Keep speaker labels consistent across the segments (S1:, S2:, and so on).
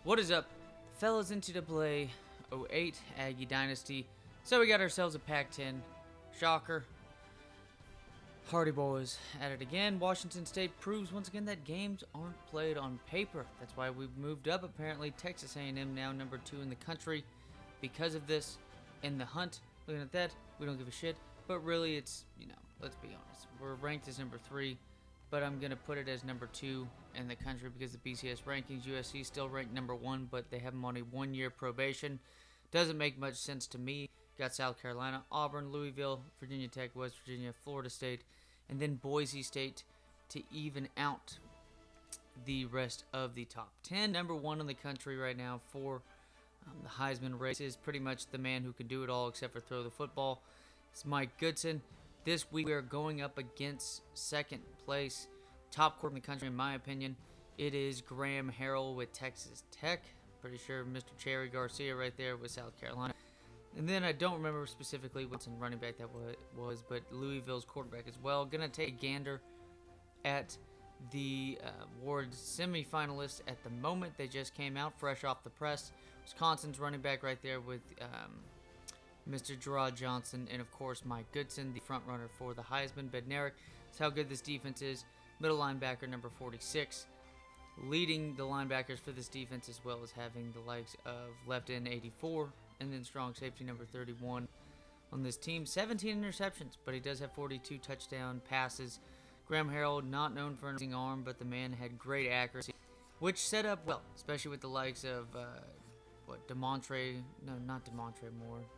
S1: What is up, fellas? NCAA 08 Aggie Dynasty. So we got ourselves a Pac-10. Shocker. Hardy boys at it again. Washington State proves once again that games aren't played on paper. That's why we've moved up. Apparently, Texas A&M now number 2 in the country because of this. In the hunt, looking at that, we don't give a shit. But really, it's, let's be honest. We're ranked as number 3, but I'm going to put it as number 2 in the country because the BCS rankings, USC still ranked number 1, but they have them on a 1-year probation. Doesn't make much sense to me. Got South Carolina, Auburn, Louisville, Virginia Tech, West Virginia, Florida State, and then Boise State to even out the rest of the top 10. Number 1 in the country right now for the Heisman race is pretty much the man who can do it all except for throw the football. It's Mike Goodson. This week we are going up against second place, top quarterback in the country in my opinion. It is Graham Harrell with Texas Tech. Pretty sure Mr. Cherry Garcia right there with South Carolina. And then I don't remember specifically what's in running back that was, but Louisville's quarterback as well. Gonna take a gander at the Ward's semifinalists at the moment. They just came out fresh off the press. Wisconsin's running back right there with Mr. Gerard Johnson and, of course, Mike Goodson, the front runner for the Heisman. Bednarik, that's how good this defense is. Middle linebacker number 46. Leading the linebackers for this defense as well as having the likes of left end 84 and then strong safety number 31 on this team. 17 interceptions, but he does have 42 touchdown passes. Graham Harrell, not known for an amazing arm, but the man had great accuracy, which set up well, especially with the likes of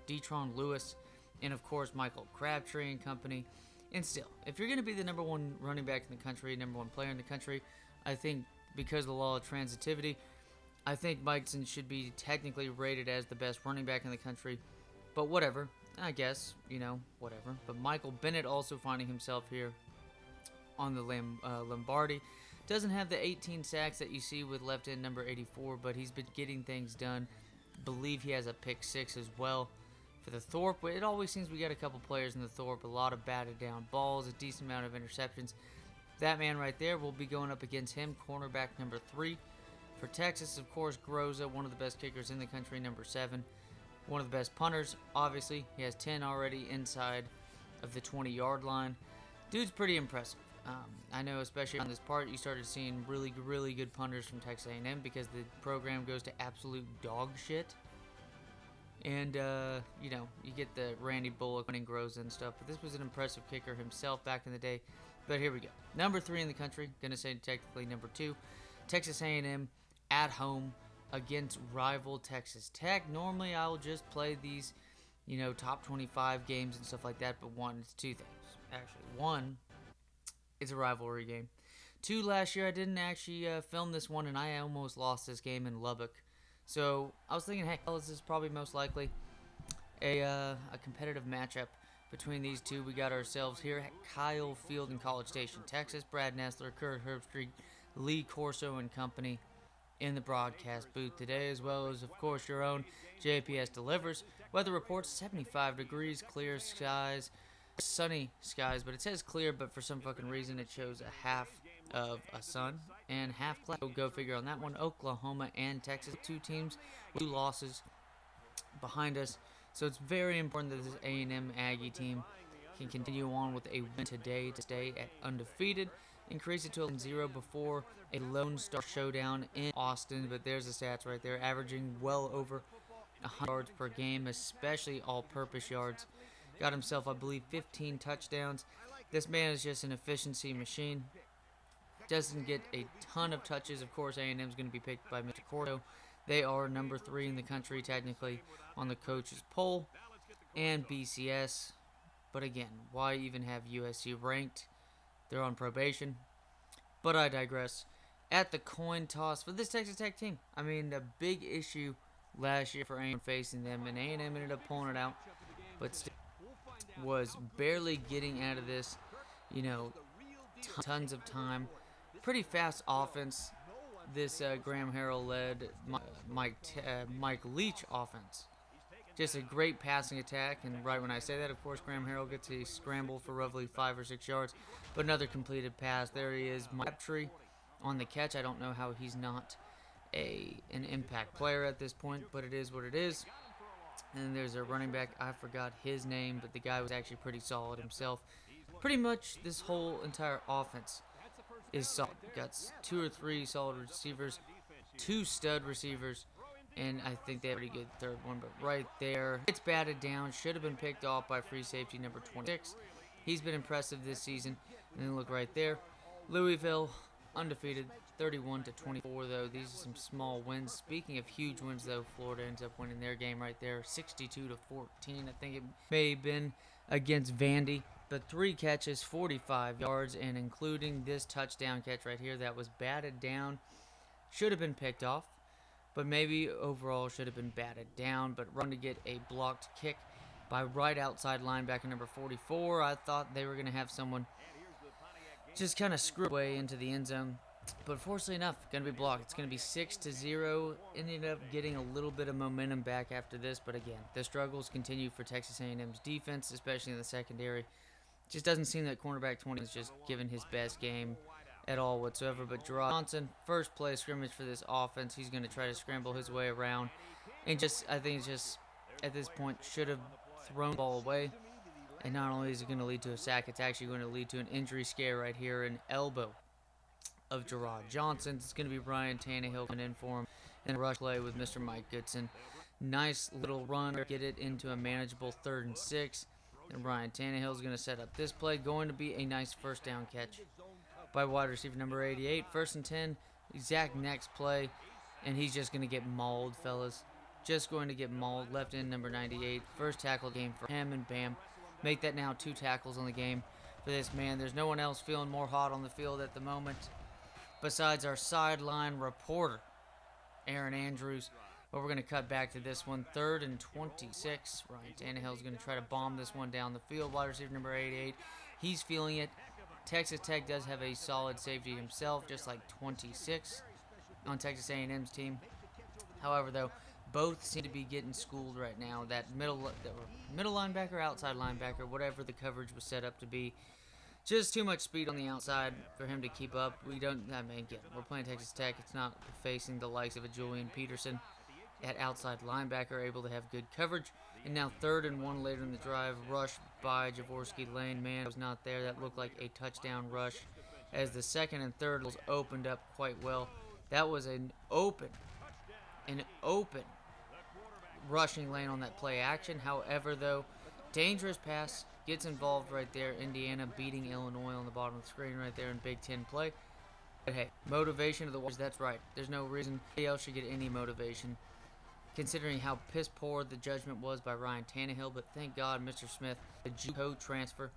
S1: Detron Lewis, and of course Michael Crabtree and company. And still, if you're going to be the number 1 running back in the country, number 1 player in the country, I think because of the law of transitivity, I think Mike Goodson should be technically rated as the best running back in the country. But whatever, I guess, whatever. But Michael Bennett also finding himself here on the Lombardi. Doesn't have the 18 sacks that you see with left end number 84, but he's been getting things done. Believe he has a pick 6 as well for the Thorpe. It always seems we got a couple players in the Thorpe, a lot of batted down balls, a decent amount of interceptions. That man right there will be going up against him, cornerback number 3. For Texas, of course, Groza, one of the best kickers in the country, number 7. One of the best punters, obviously. He has 10 already inside of the 20-yard line. Dude's pretty impressive. I know, especially on this part, you started seeing really, really good punters from Texas A&M because the program goes to absolute dog shit. And, you get the Randy Bullock winning Groza and stuff. But this was an impressive kicker himself back in the day. But here we go. Number 3 in the country. Gonna say technically number 2. Texas A&M at home against rival Texas Tech. Normally, I'll just play these, top 25 games and stuff like that. But it's 2 things. Actually, 1, it's a rivalry game. 2, last year I didn't actually film this one, and I almost lost this game in Lubbock. So I was thinking, hey, this is probably most likely a competitive matchup between these two. We got ourselves here at Kyle Field in College Station, Texas. Brad Nessler, Kurt Herbstreit, Lee Corso and company in the broadcast booth today, as well as, of course, your own JPS delivers. Weather reports 75 degrees, clear skies, sunny skies, but it says clear, but for some fucking reason it shows a half of a sun and half cloud. Go figure on that one. Oklahoma and Texas, 2 teams with 2 losses behind us. So it's very important that this A&M Aggie team can continue on with a win today to stay at undefeated. Increase it to 11-0 before a Lone Star showdown in Austin. But there's the stats right there, averaging well over 100 yards per game, especially all-purpose yards. Got himself, I believe, 15 touchdowns. This man is just an efficiency machine. Doesn't get a ton of touches. Of course, A&M is going to be picked by Mr. Cordo. They are number 3 in the country, technically, on the coaches poll. And BCS. But again, why even have USC ranked? They're on probation. But I digress. At the coin toss for this Texas Tech team, I mean, the big issue last year for A&M facing them, and A&M ended up pulling it out, but still was barely getting out of this, tons of time. Pretty fast offense, this Graham Harrell-led Mike Leach offense. Just a great passing attack, and right when I say that, of course, Graham Harrell gets a scramble for roughly 5 or 6 yards, but another completed pass. There he is, Crabtree on the catch. I don't know how he's not an impact player at this point, but it is what it is. And there's a running back, I forgot his name, but the guy was actually pretty solid himself. Pretty much this whole entire offense is solid. Got 2 or 3 solid receivers, 2 stud receivers, and I think they have a pretty good third one. But right there, it's batted down. Should have been picked off by free safety number 26. He's been impressive this season. And then look right there, Louisville undefeated, 31-24 though. These are some small wins. Speaking of huge wins though, Florida ends up winning their game right there, 62-14. I think it may have been against Vandy. But 3 catches, 45 yards, and including this touchdown catch right here that was batted down. Should have been picked off, but maybe overall should have been batted down. But run to get a blocked kick by right outside linebacker number 44. I thought they were going to have someone just kind of screw away into the end zone. But fortunately enough, going to be blocked. It's going to be 6-0. Ended up getting a little bit of momentum back after this. But again, the struggles continue for Texas A&M's defense, especially in the secondary. Just doesn't seem that cornerback 20 is just giving his best game at all whatsoever. But Gerard Johnson, first play of scrimmage for this offense. He's going to try to scramble his way around. And I think it's just, at this point, should have thrown the ball away. And not only is it going to lead to a sack, it's actually going to lead to an injury scare right here, an elbow of Gerard Johnson. It's going to be Ryan Tannehill coming in for him. And a rush play with Mr. Mike Goodson. Nice little run, get it into a manageable 3rd and 6. And Ryan Tannehill is going to set up this play. Going to be a nice first down catch by wide receiver number 88. 1st and 10, exact next play. And he's just going to get mauled, fellas. Just going to get mauled. Left end number 98. First tackle game for him, and bam. Make that now 2 tackles on the game for this man. There's no one else feeling more hot on the field at the moment besides our sideline reporter, Aaron Andrews. But we're going to cut back to this one. 3rd and 26. Ryan Tannehill is going to try to bomb this one down the field. Wide receiver number 88. He's feeling it. Texas Tech does have a solid safety himself, just like 26 on Texas A&M's team. However, though, both seem to be getting schooled right now. That middle linebacker, outside linebacker, whatever the coverage was set up to be. Just too much speed on the outside for him to keep up. Again, we're playing Texas Tech. It's not facing the likes of a Julian Peterson. At outside linebacker, able to have good coverage. And now 3rd and 1 later in the drive, rush by Jaworski Lane. Man, was not there. That looked like a touchdown rush as the 2nd and 3rd was opened up quite well. That was an open rushing lane on that play action. However, though, dangerous pass gets involved right there. Indiana beating Illinois on the bottom of the screen right there in Big Ten play. But hey, motivation of the Warriors, that's right. There's no reason anybody else should get any motivation, considering how piss poor the judgment was by Ryan Tannehill. But thank God, Mr. Smith, the JUCO transfer,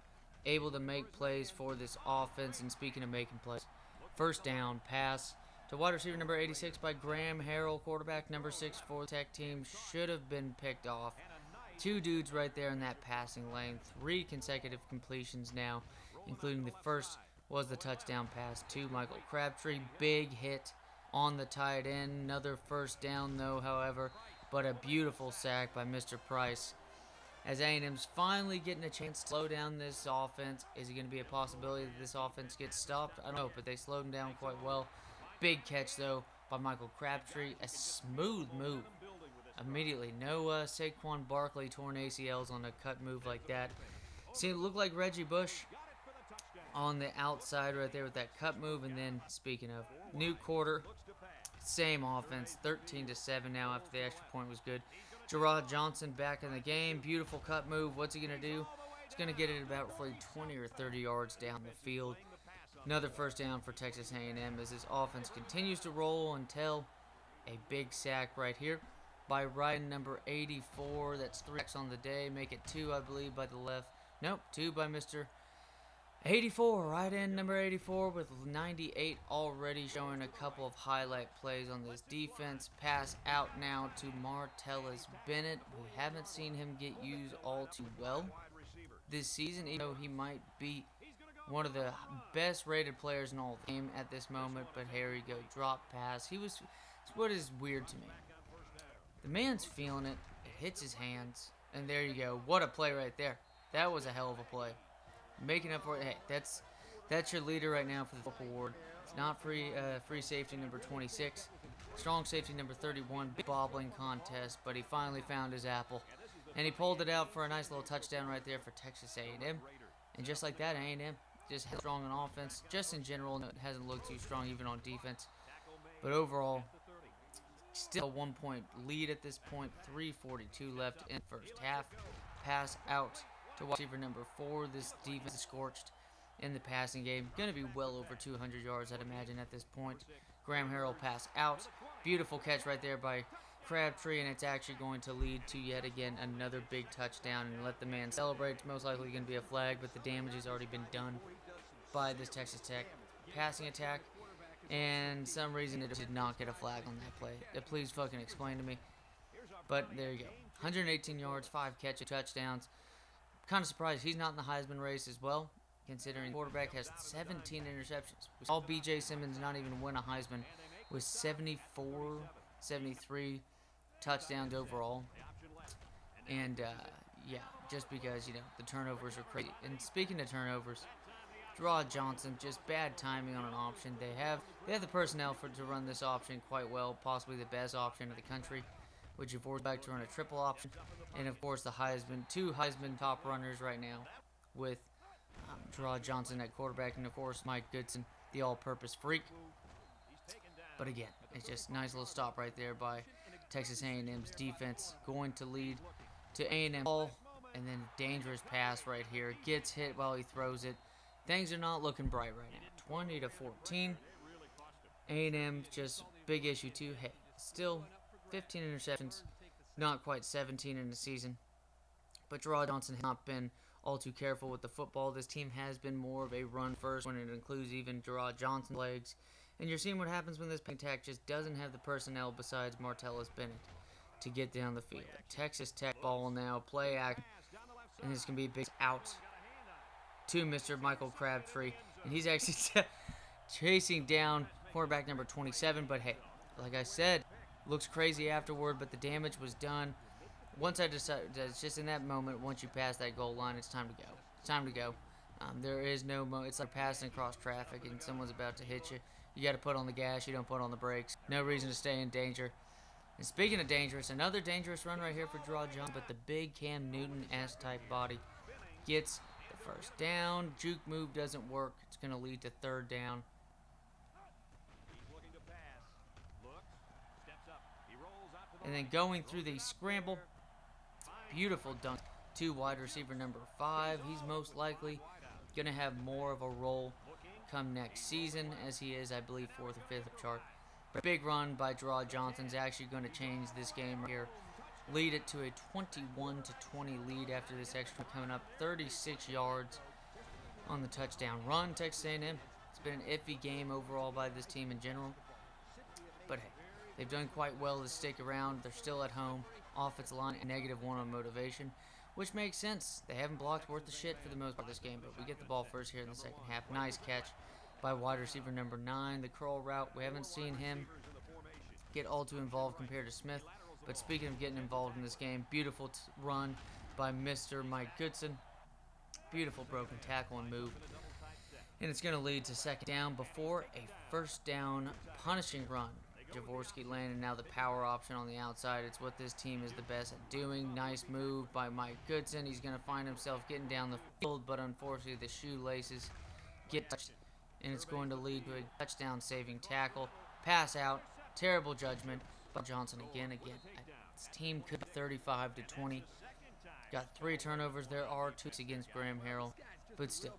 S1: able to make plays for this offense. And speaking of making plays, first down pass to wide receiver number 86 by Graham Harrell, quarterback number 6 for the Tech team. Should have been picked off. 2 dudes right there in that passing lane. 3 consecutive completions now, including the first was the touchdown pass to Michael Crabtree. Big hit on the tight end. Another first down, though, however, but a beautiful sack by Mr. Price. As A&M's finally getting a chance to slow down this offense. Is it going to be a possibility that this offense gets stopped? I don't know, but they slowed him down quite well. Big catch, though, by Michael Crabtree. A smooth move. Immediately. No Saquon Barkley torn ACLs on a cut move like that. See, it looked like Reggie Bush on the outside right there with that cut move. And then, speaking of, new quarter, same offense, 13-7 now after the extra point was good. Gerard Johnson back in the game. Beautiful cut move. What's he going to do? He's going to get it about roughly 20 or 30 yards down the field. Another first down for Texas A&M as this offense continues to roll until a big sack right here by Ryan number 84. That's 3 sacks on the day. Make it 2, I believe, by the left. Nope, 2 by Mr. 84. Right end number 84 with 98 already, showing a couple of highlight plays on this defense. Pass out now to Martellus Bennett. We haven't seen him get used all too well this season, even though he might be one of the best rated players in all the game at this moment. But here we go, drop pass. It's what is weird to me. The man's feeling it. It hits his hands, and there you go. What a play right there. That was a hell of a play. Making up for it. Hey, that's your leader right now for the football award. It's not free safety number 26. Strong safety number 31, bobbling contest, but he finally found his apple. And he pulled it out for a nice little touchdown right there for Texas A&M. And just like that, A&M just strong on offense. Just in general, it hasn't looked too strong even on defense. But overall, still a 1-point lead at this point. 3:42 left in the first half. Pass out to wide receiver number 4. This defense is scorched in the passing game. Going to be well over 200 yards, I'd imagine, at this point. Graham Harrell pass out. Beautiful catch right there by Crabtree, and it's actually going to lead to yet again another big touchdown and let the man celebrate. It's most likely going to be a flag, but the damage has already been done by this Texas Tech passing attack, and some reason it did not get a flag on that play. Please fucking explain to me. But there you go. 118 yards, 5 catches, touchdowns. Kind of surprised he's not in the Heisman race as well, considering the quarterback has 17 interceptions. We saw B.J. Simmons not even win a Heisman with 74, 73 touchdowns overall. And, yeah, just because, the turnovers are crazy. And speaking of turnovers, Gerard Johnson, just bad timing on an option. They have the personnel to run this option quite well, possibly the best option in the country, which you force back to run a triple option. And, of course, two Heisman top runners right now with Gerard Johnson at quarterback, and, of course, Mike Goodson, the all-purpose freak. But, again, it's just a nice little stop right there by Texas A&M's defense, going to lead to A&M ball, and then dangerous pass right here. Gets hit while he throws it. Things are not looking bright right now. 20-14. A&M just big issue too. Hey, still 15 interceptions, not quite 17 in the season. But Gerard Johnson has not been all too careful with the football. This team has been more of a run first when it includes even Gerard Johnson's legs. And you're seeing what happens when this attack just doesn't have the personnel besides Martellus Bennett to get down the field. Texas Tech ball now, play action, and this can be a big out to Mr. Michael Crabtree. And he's actually chasing down quarterback number 27. But hey, like I said, looks crazy afterward, but the damage was done. Once I decided, it's just in that moment, once you pass that goal line, it's time to go. It's time to go. There is no it's like passing across traffic and someone's about to hit you. You got to put on the gas. You don't put on the brakes. No reason to stay in danger. And speaking of dangerous, another dangerous run right here for Gerard Johnson, but the big Cam Newton S-type body gets the first down. Juke move doesn't work. It's going to lead to third down. And then going through the scramble, beautiful dunk to wide receiver number 5. He's most likely going to have more of a role come next season, as he is, I believe, 4th or 5th up chart. But a big run by Gerard Johnson is actually going to change this game right here. Lead it to a 21-20 lead after this extra, coming up 36 yards on the touchdown run. Texas A&M, it's been an iffy game overall by this team in general. But hey, they've done quite well to stick around. They're still at home. Offensive line, -1 on motivation, which makes sense. They haven't blocked worth the shit for the most part of this game, but we get the ball first here in the second half. Nice catch by wide receiver number 9. The curl route, we haven't seen him get all too involved compared to Smith. But speaking of getting involved in this game, beautiful run by Mr. Mike Goodson. Beautiful broken tackle and move. And it's going to lead to second down before a first down punishing run. Jaworski landing now the power option on the outside. It's what this team is the best at doing. Nice move by Mike Goodson. He's going to find himself getting down the field, but unfortunately the shoelaces get touched, and it's going to lead to a touchdown saving tackle. Pass out. Terrible judgment by Johnson again. This team could be 35-20. Got 3 turnovers. There are 2 against Graham Harrell, but still,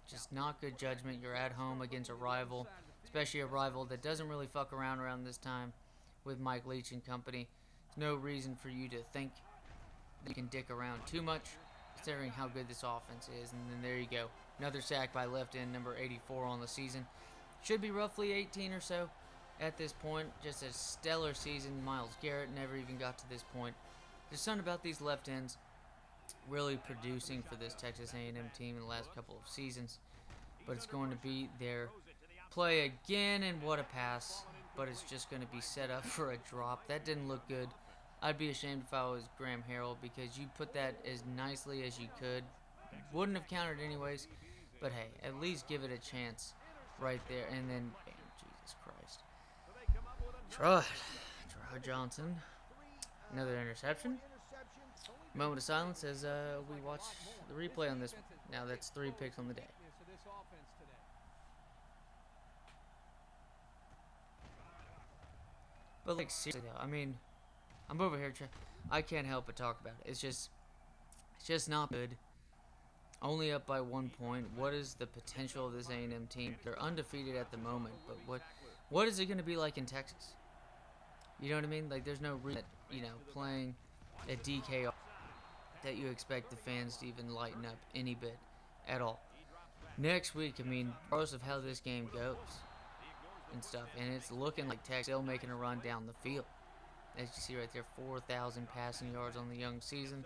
S1: just not good judgment. You're at home against a rival, especially a rival that doesn't really fuck around this time with Mike Leach and company. There's no reason for you to think that you can dick around too much, considering how good this offense is. And then there you go. Another sack by left end number 84 on the season. Should be roughly 18 or so at this point. Just a stellar season. Myles Garrett never even got to this point. There's something about these left ends really producing for this Texas A&M team in the last couple of seasons. But it's going to be their play again, and what a pass. But it's just going to be set up for a drop. That didn't look good. I'd be ashamed if I was Graham Harrell, because you put that as nicely as you could. Wouldn't have counted anyways, but hey, at least give it a chance right there. And then, Jesus Christ. Gerard Johnson. Another interception. Moment of silence as we watch the replay on this one. Now that's 3 picks on the day. But like seriously though, I mean, I'm over here. I can't help but talk about it. It's just not good. Only up by 1 point. What is the potential of this A&M team? They're undefeated at the moment, but what is it going to be like in Texas? You know what I mean? Like there's no reason that, playing at DK that you expect the fans to even lighten up any bit at all. Next week, I mean, regardless of how this game goes and stuff, and it's looking like Texas still making a run down the field. As you see right there, 4,000 passing yards on the young season.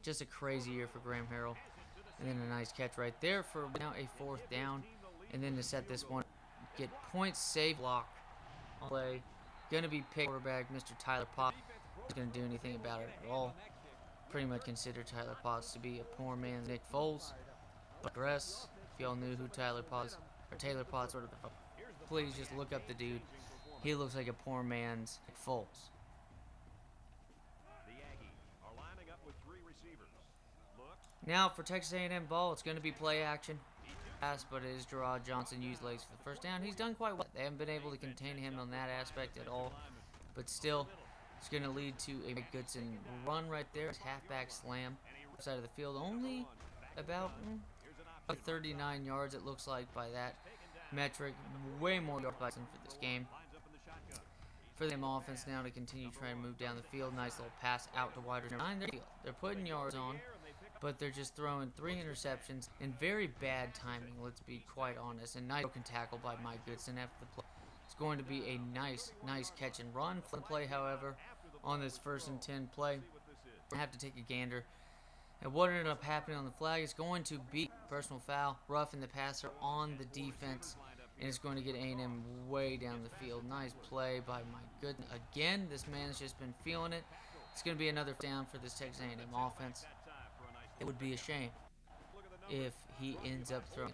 S1: Just a crazy year for Graham Harrell. And then a nice catch right there for now a 4th down. And then to set this one, get points, save, block on play. Going to be picked quarterback, Mr. Tyler Potts. Not going to do anything about it at all. Pretty much consider Tyler Potts to be a poor man's Nick Foles. Digress. If y'all knew who Tyler Potts or Taylor Potts or whatever, please just look up the dude. He looks like a poor man's Nick Foles. Now for Texas A&M ball, it's going to be play action. But it is Gerard Johnson used legs for the first down. He's done quite well. They haven't been able to contain him on that aspect at all. But still, it's going to lead to a Goodson run right there. Halfback slam. Side of the field. Only about 39 yards, it looks like, by that metric. Way more yards for this game. For them offense now to continue trying to move down the field. Nice little pass out to wide receiver. They're putting yards on, but they're just throwing 3 interceptions in very bad timing, let's be quite honest. And nice broken tackle by Mike Goodson after the play. It's going to be a nice catch and run for the play, however, on this 1st and 10 play. We're going to have to take a gander. And what ended up happening on the flag is going to be personal foul, roughing the passer on the defense. And it's going to get A&M way down the field. Nice play by Mike Goodson. Again, this man's just been feeling it. It's going to be another down for this Texas A&M offense. It would be a shame if he ends up throwing.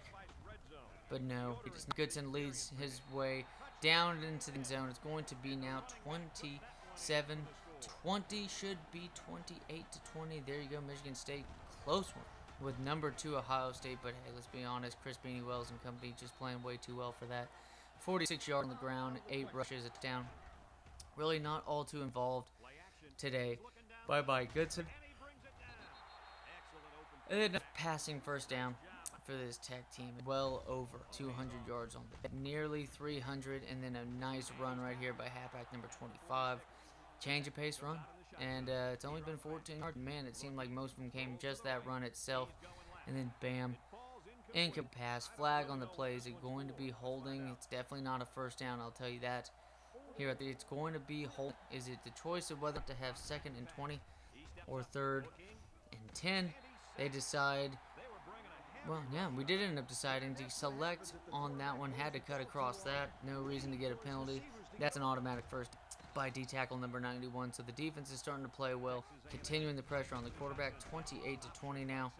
S1: But no, Goodson leads his way down into the zone. It's going to be now 27-20. Should be 28-20. There you go, Michigan State. Close one with number 2 Ohio State. But hey, let's be honest, Chris Beanie Wells and company just playing way too well for that. 46 yards on the ground, 8 rushes, it's down. Really not all too involved today. Bye-bye, Goodson. And then a passing first down for this Tech team. Well over 200 yards on the nearly 300, and then a nice run right here by halfback number 25. Change of pace run, and it's only been 14 yards. Man, it seemed like most of them came just that run itself, and then bam, incomplete pass. Flag on the play. Is it going to be holding? It's definitely not a first down, I'll tell you that. Here at the, it's going to be hold. Is it the choice of whether to have 2nd and 20 or 3rd and 10? They decide, well, yeah, we did end up deciding to select on that one. Had to cut across that. No reason to get a penalty. That's an automatic first by D-tackle number 91. So the defense is starting to play well, continuing the pressure on the quarterback. 28-20 now.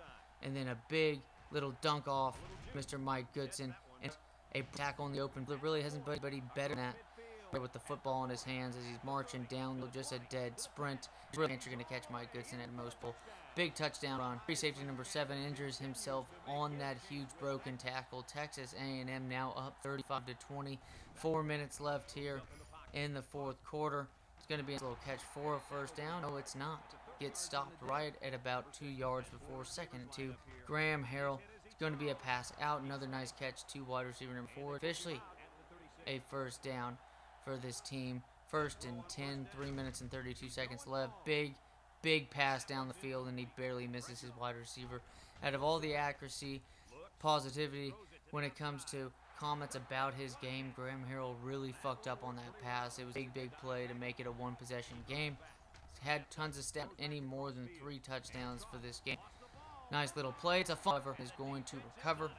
S1: And then a big little dunk off Mr. Mike Goodson. And a tackle in the open. There really hasn't been anybody better than that. With the football in his hands as he's marching down, just a dead sprint. Really you're going to catch Mike Goodson at most bowl. Big touchdown run. Free safety number 7 injures himself on that huge broken tackle. Texas A&M now up 35-20. 4 minutes left here in the 4th quarter. It's going to be a little catch for a first down. No, it's not. Gets stopped right at about 2 yards before 2nd and 2. Graham Harrell. It's going to be a pass out. Another nice catch to wide receiver number 4. Officially a first down for this team. 1st and 10, 3 minutes and 32 seconds left. Big pass down the field, and he barely misses his wide receiver. Out of all the accuracy, positivity, when it comes to comments about his game, Graham Harrell really fucked up on that pass. It was a big play to make it a 1-possession game. He's had tons of stats, any more than 3 touchdowns for this game. Nice little play. It's a fun, however, is going to recover.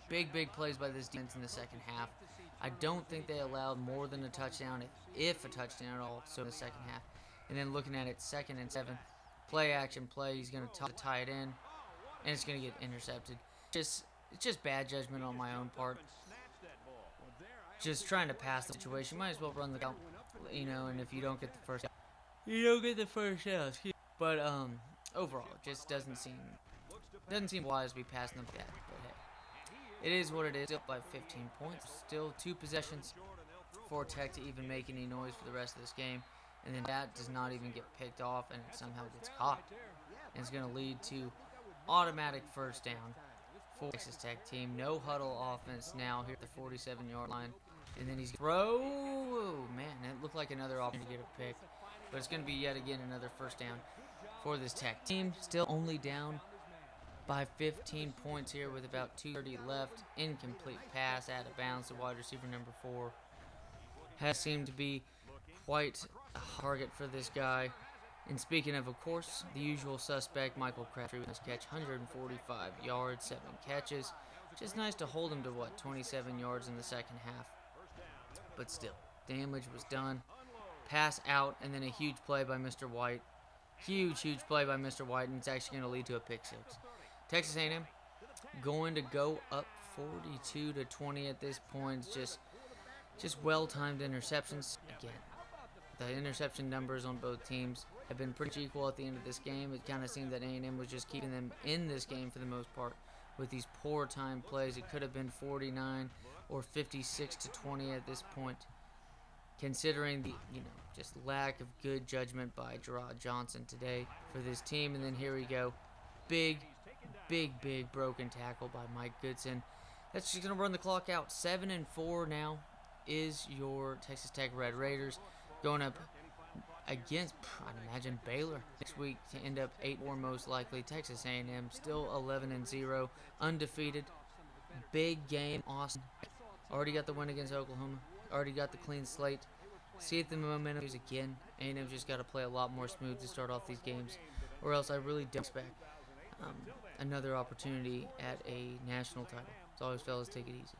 S1: Big plays by this defense in the second half. I don't think they allowed more than a touchdown, if a touchdown at all, so in the second half. And then looking at it, 2nd and 7, play action play. He's going to tie it in, and it's going to get intercepted. It's just bad judgment on my own part. just trying to pass the situation. Might as well run the count, and if you don't get the first down, you don't get the first down. But overall, it just doesn't seem wise to be passing them like that. But hey, it is what it is. Still by 15 points. Still 2 possessions for Tech to even make any noise for the rest of this game. And then that does not even get picked off, and it somehow gets caught. And it's going to lead to automatic first down for Texas Tech team. No huddle offense now here at the 47-yard line. And then he's throw. Man, it looked like another option to get a pick. But it's going to be yet again another first down for this Tech team. Still only down by 15 points here with about 2:30 left. Incomplete pass out of bounds. The wide receiver number 4 has seemed to be quite a target for this guy. And speaking of course, the usual suspect, Michael Crabtree with his catch, 145 yards, 7 catches. Just nice to hold him to, 27 yards in the second half. But still, damage was done. Pass out, and then a huge play by Mr. White. Huge play by Mr. White, and it's actually going to lead to a pick 6. Texas A&M going to go up 42-20 at this point. Just well-timed interceptions. Again, the interception numbers on both teams have been pretty equal at the end of this game. It kind of seemed that A&M was just keeping them in this game for the most part with these poor time plays. It could have been 49 or 56-20 at this point, considering the just lack of good judgment by Gerard Johnson today for this team. And then here we go, big broken tackle by Mike Goodson. That's just gonna run the clock out. 7-4 now is your Texas Tech Red Raiders, going up against, I'd imagine, Baylor next week to end up 8-4 most likely. Texas A&M still 11-0, undefeated. Big game, Austin. Already got the win against Oklahoma. Already got the clean slate. See if the momentum is again. A&M just got to play a lot more smooth to start off these games, or else I really don't expect another opportunity at a national title. As always, fellas, take it easy.